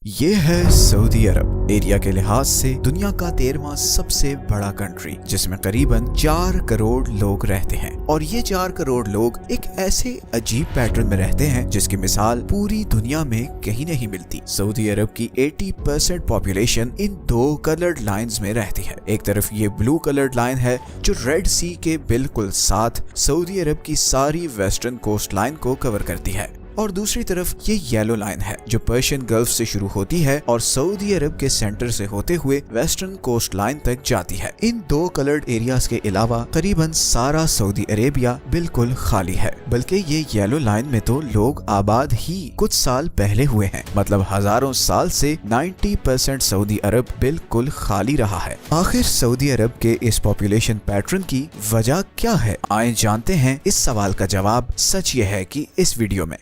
یہ ہے سعودی عرب، ایریا کے لحاظ سے دنیا کا 13واں سب سے بڑا کنٹری، جس میں قریباً 4 کروڑ لوگ رہتے ہیں۔ اور یہ 4 کروڑ لوگ ایک ایسے عجیب پیٹرن میں رہتے ہیں جس کی مثال پوری دنیا میں کہیں نہیں ملتی۔ سعودی عرب کی 80% پاپولیشن ان 2 کلرڈ لائنز میں رہتی ہے۔ ایک طرف یہ بلو کلرڈ لائن ہے جو ریڈ سی کے بالکل ساتھ سعودی عرب کی ساری ویسٹرن کوسٹ لائن کو کور کرتی ہے، اور دوسری طرف یہ یلو لائن ہے جو پرشین گلف سے شروع ہوتی ہے اور سعودی عرب کے سینٹر سے ہوتے ہوئے ویسٹرن کوسٹ لائن تک جاتی ہے۔ ان 2 کلرڈ ایریاز کے علاوہ قریباً سارا سعودی عربیہ بالکل خالی ہے، بلکہ یہ یلو لائن میں تو لوگ آباد ہی کچھ سال پہلے ہوئے ہیں، مطلب ہزاروں سال سے 90% سعودی عرب بالکل خالی رہا ہے۔ آخر سعودی عرب کے اس پاپولیشن پیٹرن کی وجہ کیا ہے؟ آئیں جانتے ہیں اس سوال کا جواب۔ سچ یہ ہے کہ اس ویڈیو میں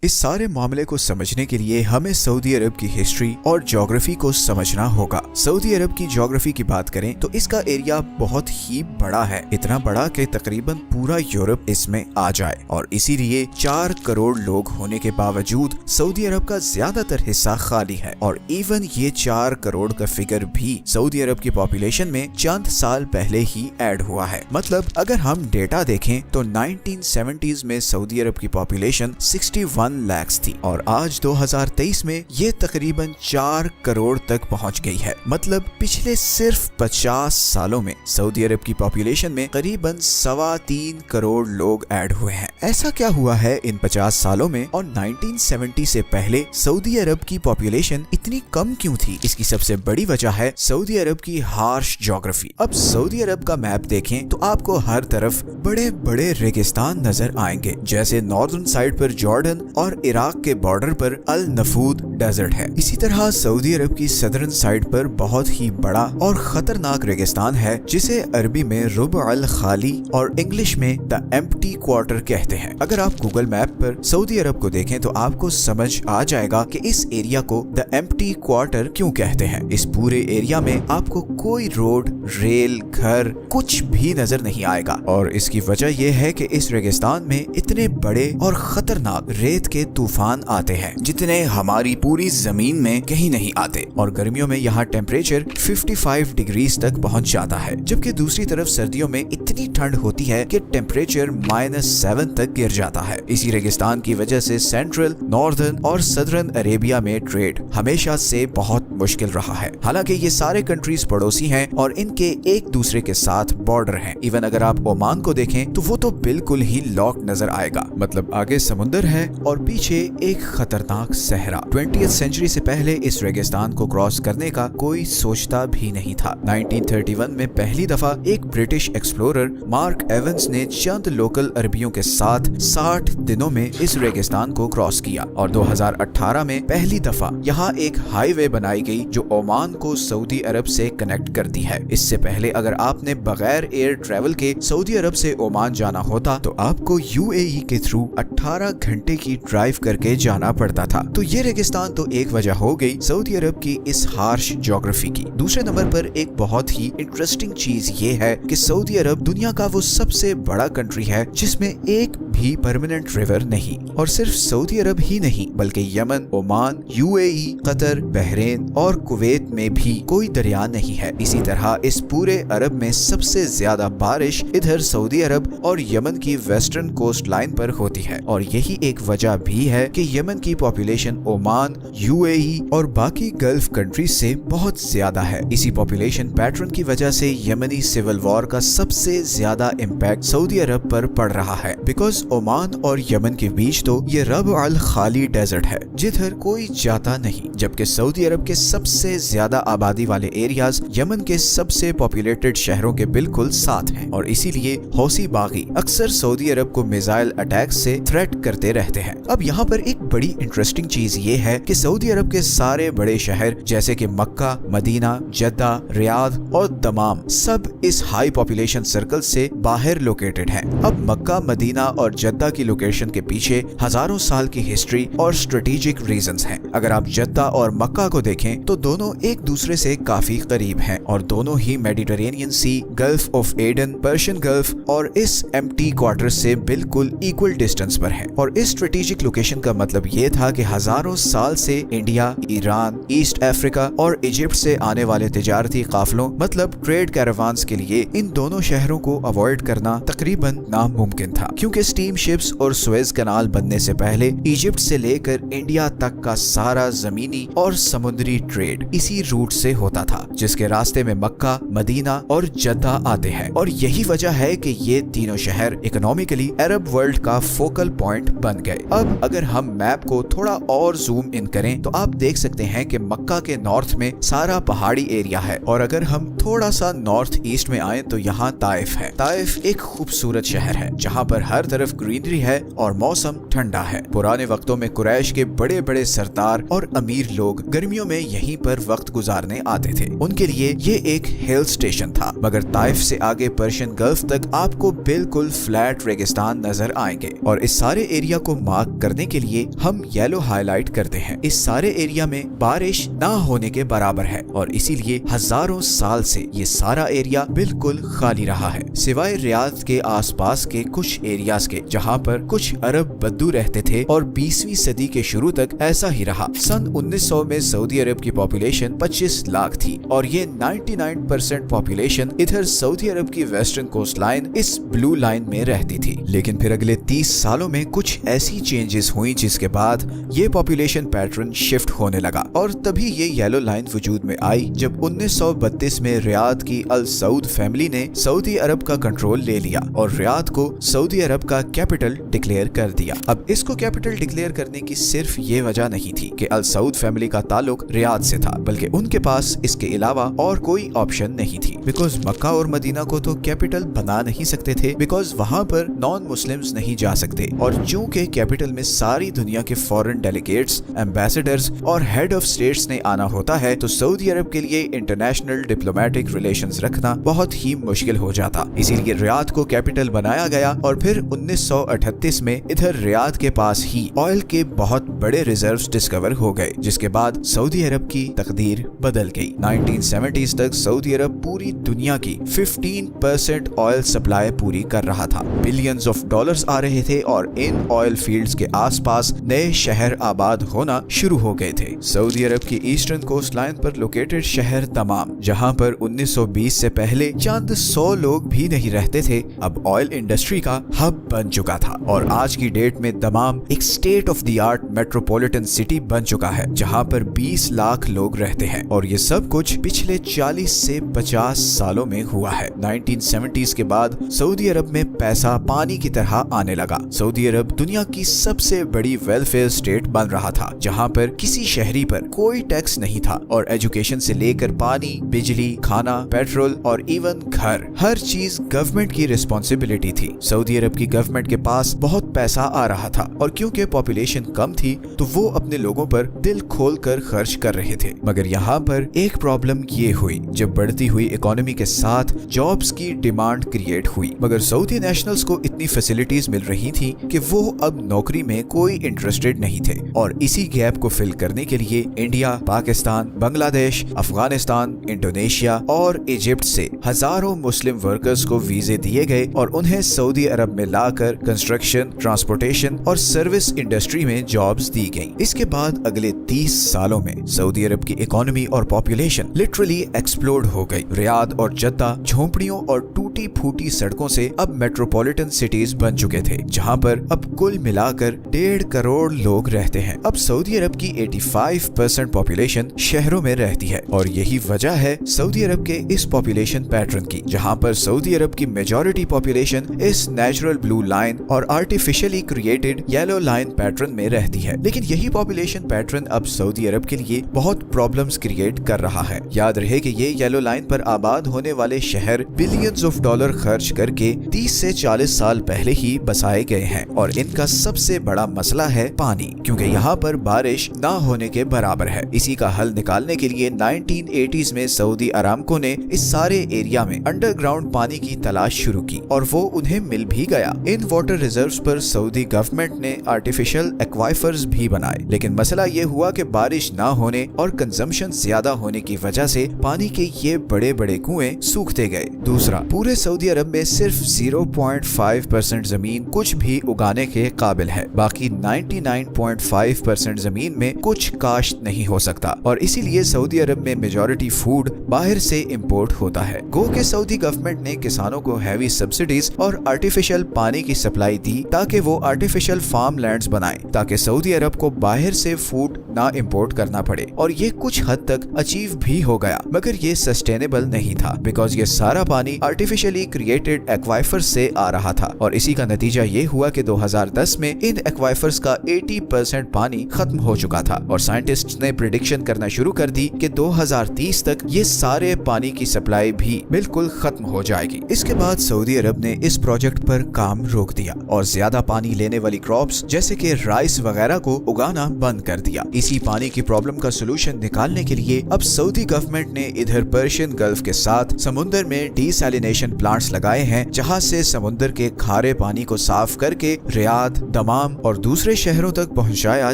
اس سارے معاملے کو سمجھنے کے لیے ہمیں سعودی عرب کی ہسٹری اور جغرافی کو سمجھنا ہوگا۔ سعودی عرب کی جغرافی کی بات کریں تو اس کا ایریا بہت ہی بڑا ہے، اتنا بڑا کہ تقریباً پورا یورپ اس میں آ جائے، اور اسی لیے 4 کروڑ لوگ ہونے کے باوجود سعودی عرب کا زیادہ تر حصہ خالی ہے، اور ایون یہ 4 کروڑ کا فگر بھی سعودی عرب کی پاپولیشن میں چند سال پہلے ہی ایڈ ہوا ہے۔ مطلب اگر ہم ڈیٹا دیکھیں تو 1970s میں سعودی عرب کی پاپولیشن 61 لاکھ تھی، اور آج 2023 میں یہ تقریباً 4 کروڑ تک پہنچ گئی ہے۔ مطلب پچھلے صرف 50 سالوں میں سعودی عرب کی پاپولیشن میں قریباً 3.25 کروڑ لوگ ایڈ ہوئے ہیں۔ ایسا کیا ہوا ہے ان 50 سالوں میں، اور 1970 سے پہلے سعودی عرب کی پاپولیشن اتنی کم کیوں تھی؟ اس کی سب سے بڑی وجہ ہے سعودی عرب کی ہارش جغرافی۔ اب سعودی عرب کا میپ دیکھیں تو آپ کو ہر طرف بڑے بڑے ریگستان نظر آئیں گے، جیسے ناردرن سائڈ پر جارڈن اور عراق کے بارڈر پر النفود ڈیزرٹ ہے۔ اسی طرح سعودی عرب کی صدرن سائڈ پر بہت ہی بڑا اور خطرناک ریگستان ہے جسے عربی میں ربع الخالی اور انگلش میں دا ایمپٹی کوارٹر کہتے ہیں۔ اگر آپ گوگل میپ پر سعودی عرب کو دیکھیں تو آپ کو سمجھ آ جائے گا کہ اس ایریا کو دا ایمپٹی کوارٹر کیوں کہتے ہیں۔ اس پورے ایریا میں آپ کو کوئی روڈ، ریل، گھر کچھ بھی نظر نہیں آئے گا، اور اس کی وجہ یہ ہے کہ اس ریگستان میں اتنے بڑے اور خطرناک ریت کے طوفان آتے ہیں جتنے ہماری پوری زمین میں کہیں نہیں آتے، اور گرمیوں میں یہاں ٹیمپریچر 55 ڈگریز تک پہنچ جاتا ہے، جبکہ دوسری طرف سردیوں میں اتنی ٹھنڈ ہوتی ہے کہ ٹیمپریچر -7 تک گر جاتا ہے۔ اسی ریگستان کی وجہ سے سینٹرل، ناردرن اور صدرن عربیہ میں ٹریڈ ہمیشہ سے بہت مشکل رہا ہے۔ حالانکہ یہ سارے کنٹریز پڑوسی ہیں اور ان کے ایک دوسرے کے ساتھ بارڈر ہیں۔ ایون اگر آپ عمان کو دیکھیں تو وہ تو بالکل ہی لاک نظر آئے گا، مطلب آگے سمندر ہے اور پیچھے ایک خطرناک صحرا۔ 20th سینچری سے پہلے اس ریگستان کو کراس کرنے کا کوئی سوچتا بھی نہیں تھا۔ 1931 میں پہلی دفعہ ایک برٹش ایکسپلورر مارک ایونز نے چند لوکل عربیوں کے ساتھ 60 دنوں میں اس ریگستان کو کراس کیا، اور 2018 میں پہلی دفعہ یہاں ایک ہائی وے بنائی گئی جو عمان کو سعودی عرب سے کنیکٹ کرتی ہے۔ اس سے پہلے اگر آپ نے بغیر ایئر ٹریول کے سعودی عرب سے عمان جانا ہوتا تو آپ کو UAE کے تھرو 18 گھنٹے کی ڈرائیو کر کے جانا پڑتا تھا۔ تو یہ ریگستان تو ایک وجہ ہو گئی سعودی عرب کی اس ہارش جغرافی کی۔ دوسرے نمبر پر ایک بہت ہی انٹرسٹنگ چیز یہ ہے کہ سعودی عرب دنیا کا وہ سب سے بڑا کنٹری ہے جس میں ایک بھی پرماننٹ ریور نہیں، اور صرف سعودی عرب ہی نہیں بلکہ یمن، عمان، UAE، قطر، بحرین اور کویت میں بھی کوئی دریا نہیں ہے۔ اسی طرح اس پورے عرب میں سب سے زیادہ بارش ادھر سعودی عرب اور یمن کی ویسٹرن کوسٹ لائن پر ہوتی ہے، اور یہی ایک وجہ بھی ہے کہ یمن کی پاپولیشن عمان، UAE اور باقی گلف کنٹریز سے بہت زیادہ ہے۔ اسی پاپولیشن پیٹرن کی وجہ سے یمنی سول وار کا سب سے زیادہ امپیکٹ سعودی عرب پر پڑ رہا ہے، بیکاز عمان اور یمن کے بیچ تو یہ ربع الخالی ڈیزرٹ ہے جدھر کوئی جاتا نہیں، جبکہ سعودی عرب کے سب سے زیادہ آبادی والے ایریاز یمن کے سب سے پاپولیٹڈ شہروں کے بالکل ساتھ ہیں، اور اسی لیے حوثی باغی اکثر سعودی عرب کو میزائل اٹیک سے تھریٹ کرتے رہتے ہیں۔ اب یہاں پر ایک بڑی انٹرسٹنگ چیز یہ ہے کہ سعودی عرب کے سارے بڑے شہر جیسے کہ مکہ، مدینہ، جدہ، ریاض اور دمام سب اس ہائی پاپولیشن سرکل سے باہر لوکیٹڈ ہیں۔ اب مکہ، مدینہ اور جدہ کی لوکیشن کے پیچھے ہزاروں سال کی ہسٹری اور اسٹریٹجک ریزنز ہیں۔ اگر آپ جدہ اور مکہ کو دیکھیں تو دونوں ایک دوسرے سے کافی قریب ہیں، اور دونوں ہی Mediterranean Sea, Gulf of Aden, Persian Gulf اور اس ایمپٹی کوارٹر سے بالکل ایکول ڈسٹنس پر ہیں، اور اس اسٹریٹجک لوکیشن کا مطلب یہ تھا کہ ہزاروں سال साल से इंडिया, ईरान, ईस्ट अफ्रीका और इजिप्ट से आने वाले तिजारती काफलों मतलब ट्रेड कैरावान्स के लिए इन दोनों शहरों को अवॉइड करना तकरीबन नामुमकिन था, क्योंकि स्टीम शिप्स और सुएज कनाल बनने से पहले इजिप्ट से लेकर इंडिया तक का सारा जमीनी और समुद्री ट्रेड इसी रूट से होता था, जिसके रास्ते में मक्का, मदीना और जद्दा आते हैं। और यही वजह है कि ये तीनों शहर इकोनॉमिकली अरब वर्ल्ड का फोकल पॉइंट बन गए। अब अगर हम मैप को थोड़ा और जूम इन करें तो आप देख सकते हैं कि मक्का के नॉर्थ में सारा पहाड़ी एरिया है, और अगर हम थोड़ा सा नॉर्थ ईस्ट में आए तो यहाँ ताइफ है। ताइफ एक खूबसूरत शहर है जहाँ पर हर तरफ ग्रीनरी है और मौसम ठंडा है। पुराने वक्तों में कुरैश के बड़े बड़े सरदार और अमीर लोग गर्मियों में यहीं पर वक्त गुजारने आते थे। उनके लिए ये एक हिल स्टेशन था, मगर ताइफ से आगे पर्शियन गल्फ तक आपको बिल्कुल फ्लैट रेगिस्तान नजर आएंगे। और इस सारे एरिया को मार्क करने के लिए हम येलो हाईलाइट करते हैं। इस सारे एरिया में बारिश ना होने के बराबर है और इसीलिए हजारों साल से ये सारा एरिया बिल्कुल खाली रहा है, सिवाय रियाद के आसपास के कुछ एरियाज के जहाँ पर कुछ अरब बद्दू रहते थे। और 20वीं सदी के शुरू तक ऐसा ही रहा। सन 1900 में सऊदी अरब की पॉपुलेशन 25 लाख थी और ये 99% पॉपुलेशन इधर सऊदी अरब की वेस्टर्न कोस्ट लाइन इस ब्लू लाइन में रहती थी। लेकिन फिर अगले 30 सालों में कुछ ऐसी चेंजेस हुई जिसके बाद ये पॉपुलेशन पैटर्न शिफ्ट होने लगा, और तभी ये येलो लाइन वजूद में आई जब 1932 में रियाद की अल सऊद फैमिली ने सऊदी अरब का कंट्रोल ले लिया और रियाद को सऊदी अरब का कैपिटल डिक्लेयर कर दिया। अब इसको कैपिटल डिक्लेयर करने की सिर्फ ये वजह नहीं थी कि अल सऊद फैमिली का ताल्लुक रियाद से था, बल्कि उनके पास इसके अलावा और कोई ऑप्शन नहीं थी। बिकॉज मक्का और मदीना को तो कैपिटल बना नहीं सकते थे, बिकॉज वहाँ पर नॉन मुस्लिम्स नहीं जा सकते, और चूंकि कैपिटल में सारी दुनिया के फॉरेन डेलीगेट्स, एम्बेसडर्स और हेड ऑफ स्टेट्स ने आना होता है, तो सऊदी अरब के लिए इंटरनेशनल डिप्लोमेटिक रिलेशंस रखना बहुत ही मुश्किल हो जाता। इसीलिए रियाद को कैपिटल बनाया गया और फिर 1938 में इधर रियाद के पास ही ऑयल के बहुत बड़े रिजर्व्स डिस्कवर हो गए, जिसके बाद सऊदी अरब की तकदीर बदल गई। 1970s तक सऊदी अरब पूरी दुनिया की 15% ऑयल सप्लाई पूरी कर रहा था। बिलियंस ऑफ डॉलर्स आ रहे थे और इन ऑयल फील्ड्स के आसपास नए शहर आबाद होना शुरू हो गए थे। सऊदी अरब की ईस्टर्न कोस्ट लाइन पर लोकेटेड शहर दमाम, जहां पर 1920 से पहले चंद 100 लोग भी नहीं रहते थे, अब ऑयल इंडस्ट्री का हब बन चुका था। और आज की डेट में दमाम एक state of the art metropolitan city बन चुका है, जहां पर 20 लाख लोग रहते हैं। और ये सब कुछ पिछले 40 से 50 सालों में हुआ है। 1970s के बाद सऊदी अरब में पैसा पानी की तरह आने लगा। सऊदी अरब दुनिया की सबसे बड़ी वेलफेयर स्टेट बन रहा था, जहां पर किसी शहरी पर कोई टैक्स नहीं था और एजुकेशन से लेकर पानी, बिजली, खाना, पेट्रोल और इवन घर, हर चीज गवर्नमेंट की रिस्पॉन्सिबिलिटी थी। सऊदी अरब की गवर्नमेंट के पास बहुत पैसा आ रहा था और क्योंकि पॉपुलेशन कम थी तो वो अपने लोगों पर दिल खोल कर खर्च कर रहे थे। मगर यहाँ पर एक प्रॉब्लम ये हुई, जब बढ़ती हुई इकोनॉमी के साथ जॉब्स की डिमांड क्रिएट हुई, मगर सऊदी नेशनल्स को इतनी फैसिलिटीज मिल रही थी कि वो अब नौकरी में कोई इंटरेस्टेड नहीं थे। और इसी गैप को फिल करने के लिए इंडिया, पाकिस्तान, बांग्लादेश, अफगानिस्तान, इंडोनेशिया और इजिप्ट से हजारों मुस्लिम वर्कर्स को वीजे दिए गए और उन्हें सऊदी अरब में लाकर कंस्ट्रक्शन, ट्रांसपोर्टेशन और सर्विस इंडस्ट्री में जॉब्स दी गईं। इसके बाद अगले 30 सालों में सऊदी अरब की इकोनॉमी और पॉपुलेशन लिटरली एक्सप्लोड हो गई। रियाद और जद्दा झोंपड़ियों और टूटी फूटी सड़कों से अब मेट्रोपॉलिटन सिटीज बन चुके थे, जहां पर अब कुल मिलाकर 1.5 करोड़ लोग रहते हैं। अब सऊदी अरब की 85% पॉपुलेशन शहरों में रहती है और यही वजह है सऊदी अरब के इस पॉपुलेशन पैटर्न की, जहां पर सऊदी अरब की मेजॉरिटी पॉपुलेशन इस नेचुरल ब्लू लाइन और artificially created yellow line pattern में रहती है। लेकिन यही पॉपुलेशन पैटर्न अब सऊदी अरब के लिए बहुत प्रॉब्लम्स क्रिएट कर रहा है। याद रहे कि ये येलो लाइन पर आबाद होने वाले शहर बिलियंस ऑफ डॉलर खर्च करके 30 से 40 साल पहले ही बसाए गए हैं और इनका सबसे बड़ा मसला है पानी, क्योंकि यहाँ पर बारिश ना होने के बराबर है। इसी का हल निकालने के लिए 1980s में सऊदी अरामको ने इस सारे एरिया में अंडरग्राउंड पानी की तलाश शुरू की और वो उन्हें मिल भी गया। इन वाटर रिजर्व्स पर सऊदी गवर्नमेंट ने आर्टिफिशियल एक्वाइफर्स भी बनाए, लेकिन मसला ये हुआ कि बारिश ना होने और कंजम्पशन ज्यादा होने की वजह से पानी के ये बड़े बड़े कुएं सूखते गए। दूसरा, पूरे सऊदी अरब में सिर्फ 0.5% जमीन कुछ भी उगाने के काबिल है, बाकी 99.5% सरजमीन में कुछ काश्त नहीं हो सकता और इसीलिए सऊदी अरब में मेजॉरिटी फूड बाहर से इंपोर्ट होता है। गो के सऊदी गवर्नमेंट ने किसानों को हैवी सब्सिडीज और आर्टिफिशियल पानी की सप्लाई दी ताकि वो आर्टिफिशियल फार्म लैंड्स बनाएं ताकि सऊदी अरब को बाहर से फूड ना इंपोर्ट करना पड़े और ये कुछ हद तक अचीव भी हो गया, मगर ये सस्टेनेबल नहीं था बिकॉज ये सारा पानी आर्टिफिशियली क्रिएटेड एक्वाइफर्स से आ रहा था और इसी का नतीजा ये हुआ कि 2010 में इन एक्वाइफर्स का 80% पानी खत्म हो चुका था और साइंटिस्ट्स ने प्रिडिक्शन करना शुरू कर दी कि 2030 तक ये सारे पानी की सप्लाई भी बिल्कुल खत्म हो जाएगी। इसके बाद सऊदी अरब ने इस प्रोजेक्ट पर काम रोक दिया और ज्यादा पानी लेने वाली क्रॉप्स जैसे कि राइस वगैरह को उगाना बंद कर दिया। इसी पानी की प्रॉब्लम का सोल्यूशन निकालने के लिए अब सऊदी गवर्नमेंट ने इधर पर्शियन गल्फ के साथ समुद्र में डीसैलिनेशन प्लांट्स लगाए हैं जहां से समुद्र के खारे पानी को साफ करके रियाद, दमाम और दूसरे शहरों तक पहुंचाया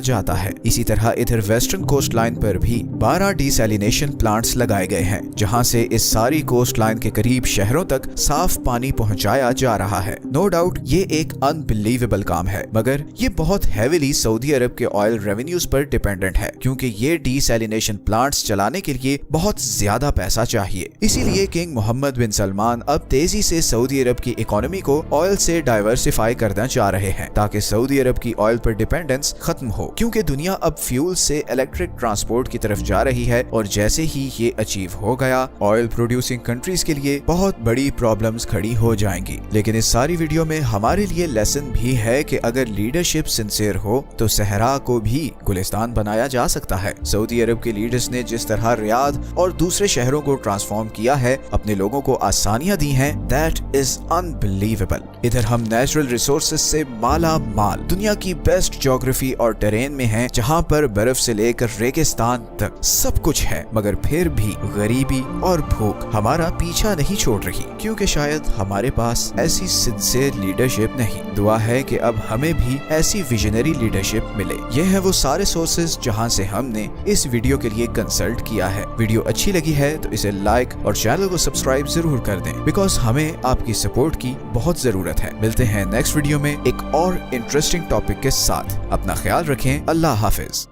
जाता है। इसी तरह इधर वेस्टर्न कोस्ट लाइन पर भी 12 डीसैलिनेशन प्लांट्स लगाए गए हैं जहां से इस सारी कोस्ट लाइन के करीब शहरों तक साफ पानी पहुंचाया जा रहा है। नो डाउट ये एक अनबिलीवेबल काम है, मगर ये बहुत हेवीली सऊदी अरब के ऑयल रेवेन्यूज पर डिपेंडेंट है क्योंकि ये डीसैलिनेशन प्लांट्स चलाने के लिए बहुत ज्यादा पैसा चाहिए। इसीलिए किंग मोहम्मद बिन सलमान अब तेजी से सऊदी अरब की इकोनॉमी को ऑयल से डाइवर्सिफाई करना चाह रहे हैं ताकि सऊदी अरब की ऑयल पर डिपेंडेंस खत्म हो, क्योंकि दुनिया अब फ्यूल से इलेक्ट्रिक ट्रांसपोर्ट की तरफ जा रही है और जैसे ही ये अचीव हो गया ऑयल प्रोड्यूसिंग कंट्रीज के लिए बहुत बड़ी प्रॉब्लम्स खड़ी हो जाएंगी। लेकिन इस सारी वीडियो में हमारे लिए लेसन भी है कि अगर लीडरशिप सिंसियर हो तो सहरा को भी गुलिस्तान बनाया जा सकता है। सऊदी अरब के लीडर्स ने जिस तरह रियाद और दूसरे शहरों को ट्रांसफॉर्म किया है, अपने लोगों को आसानियां दी हैं, दैट इज अनबिलीवेबल। इधर हम नेचुरल रिसोर्सेज से माला माल दुनिया की बेस्ट ज्योग्राफी और टेरेन में हैं जहां पर बर्फ से लेकर रेगिस्तान तक सब कुछ है, मगर फिर भी गरीबी और भूख हमारा पीछा नहीं छोड़ रही क्योंकि शायद हमारे पास ऐसी सिंसियर लीडरशिप नहीं। दुआ है कि अब हमें भी ऐसी विजनरी लीडरशिप मिले। ये है वो सारे सोर्सेज जहां से हमने इस वीडियो के लिए कंसल्ट किया है। वीडियो अच्छी लगी है तो इसे लाइक और चैनल को सब्सक्राइब जरूर कर दें बिकॉज हमें आपकी सपोर्ट की बहुत जरूरत है। मिलते हैं नेक्स्ट वीडियो में एक और इंटरेस्टिंग टॉपिक के साथ। अपना ख्याल रखें। अल्लाह हाफिज।